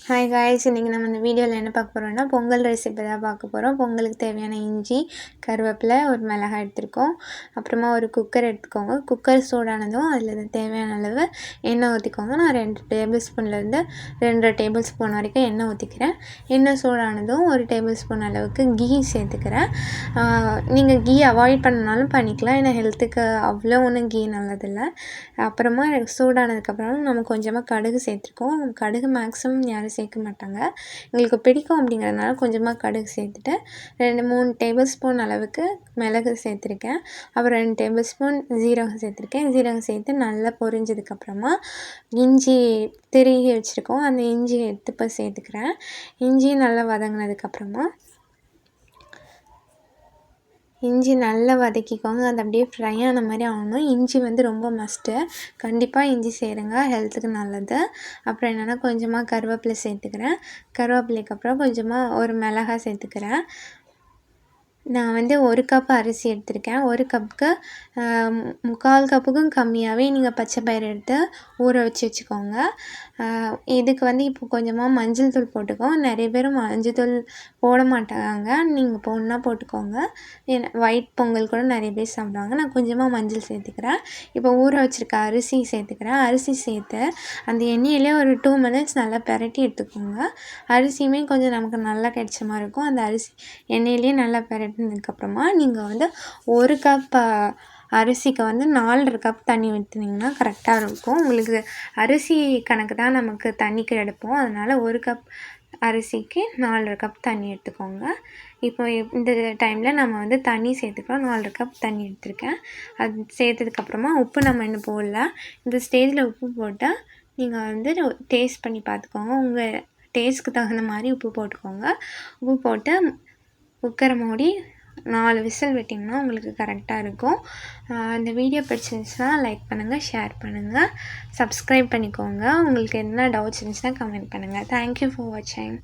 Hi guys, இன்றைக்கி நம்ம இந்த வீடியோவில் என்ன பார்க்க போகிறோம்னா பொங்கல் ரெசிபி தான் பார்க்க போகிறோம். பொங்கலுக்கு தேவையான இஞ்சி, கருவேப்பிலை, ஒரு மிளகாய் எடுத்துருக்கோம். அப்புறமா ஒரு குக்கர் எடுத்துக்கோங்க. குக்கர் சூடானதும் அதில் தேவையான அளவு எண்ணெய் ஊற்றிக்கோங்க. நான் 2 டேபிள் ஸ்பூன்லேருந்து 2 டேபிள் ஸ்பூன் வரைக்கும் எண்ணெய் ஊற்றிக்கிறேன். எண்ணெய் சூடானதும் 1 டேபிள் ஸ்பூன் அளவுக்கு கீ சேர்த்துக்கிறேன். நீங்கள் கீ அவாய்ட் பண்ணனாலும் பண்ணிக்கலாம், ஏன்னா ஹெல்த்துக்கு அவ்வளோ ஒன்றும் கீ நல்லதில்லை. அப்புறமா சூடானதுக்கப்புறம் நம்ம கொஞ்சமாக கடுகு சேர்த்துருக்கோம். கடுகு மேக்ஸிமம் யாரும் சேர்க்க மாட்டாங்க, எங்களுக்கு பிடிக்கும் அப்படிங்கிறதுனால கொஞ்சமாக கடுகு சேர்த்துட்டு 2-3 டேபிள் ஸ்பூன் அளவுக்கு மிளகு சேர்த்துருக்கேன். அப்புறம் 2 டேபிள் ஸ்பூன் ஜீரகம் சேர்த்துருக்கேன். ஜீரகம் சேர்த்து நல்லா பொரிஞ்சதுக்கப்புறமா இஞ்சி திருகி வச்சுருக்கோம், அந்த இஞ்சி எடுத்து இப்போ சேர்த்துக்கிறேன். இஞ்சி நல்லா வதங்கினதுக்கப்புறமா இஞ்சி நல்லா வதக்கிக்கோங்க. அது அப்படியே ஃப்ரை ஆன மாதிரி ஆகணும். இஞ்சி ரொம்ப மஸ்ட்டு, கண்டிப்பாக இஞ்சி சேருங்க, ஹெல்த்துக்கு நல்லது. அப்புறம் என்னென்னா கொஞ்சமாக கருவேப்பிலை சேர்த்துக்கிறேன். கருவேப்பிலைக்கு அப்புறம் கொஞ்சமாக ஒரு மிளகாய் சேர்த்துக்கிறேன். நான் 1 கப் அரிசி எடுத்திருக்கேன். 1 கப்புக்கு 3/4 கப்புக்கும் கம்மியாகவே நீங்கள் பச்சை பயிறு எடுத்து ஊற வச்சுக்கோங்க. இதுக்கு இப்போ கொஞ்சமாக மஞ்சள் தூள் போட்டுக்கோங்க. நிறைய பேர் மஞ்சள் தூள் போட மாட்டாங்க, நீங்கள் போடணுன்னா போட்டுக்கோங்க. ஏன்னா ஒயிட் பொங்கல் கூட நிறைய பேர் சாப்பிடுவாங்க. நான் கொஞ்சமாக மஞ்சள் சேர்த்துக்கிறேன். இப்போ ஊற வச்சுருக்க அரிசி சேர்த்துக்கிறேன். அரிசி சேர்த்து அந்த எண்ணெயிலே ஒரு 2 மினிட்ஸ் நல்லா பிரட்டி எடுத்துக்கோங்க. அரிசியுமே கொஞ்சம் நமக்கு நல்லா கிடைச்ச மாதிரி இருக்கும். அந்த அரிசி எண்ணெயிலே நல்லா பிரட்டினதுக்கப்புறமா நீங்கள் 1 கப் அரிசிக்கு 4.5 கப் தண்ணி ஊற்றினீங்கன்னா கரெக்டாக இருக்கும். உங்களுக்கு அரிசி கணக்கு தான் நமக்கு தண்ணிக்கு எடுப்போம், அதனால் 1 கப் அரிசிக்கு 4.5 கப் தண்ணி எடுத்துக்கோங்க. இப்போ இந்த டைமில் நம்ம தண்ணி சேர்த்துக்கிறோம். 4.5 கப் தண்ணி எடுத்துருக்கேன். அது சேர்த்ததுக்கப்புறமா உப்பு நம்ம இன்னும் போடல. இந்த ஸ்டேஜில் உப்பு போட்டால் நீங்கள் டேஸ்ட் பண்ணி பார்த்துக்கோங்க. உங்கள் டேஸ்ட்டுக்கு தகுந்த மாதிரி உப்பு போட்டுக்கோங்க. உப்பு போட்டு குக்கரை மூடி 4 விசில் விட்டிங்கன்னா உங்களுக்கு கரெக்டாக இருக்கும். இந்த வீடியோ பிடிச்சிருந்துச்சுன்னா லைக் பண்ணுங்கள், ஷேர் பண்ணுங்கள், சப்ஸ்கிரைப் பண்ணிக்கோங்க. உங்களுக்கு என்ன டவுட்ஸ் இருந்துச்சுன்னா கமெண்ட் பண்ணுங்கள். தேங்க்யூ ஃபார் வாட்சிங்.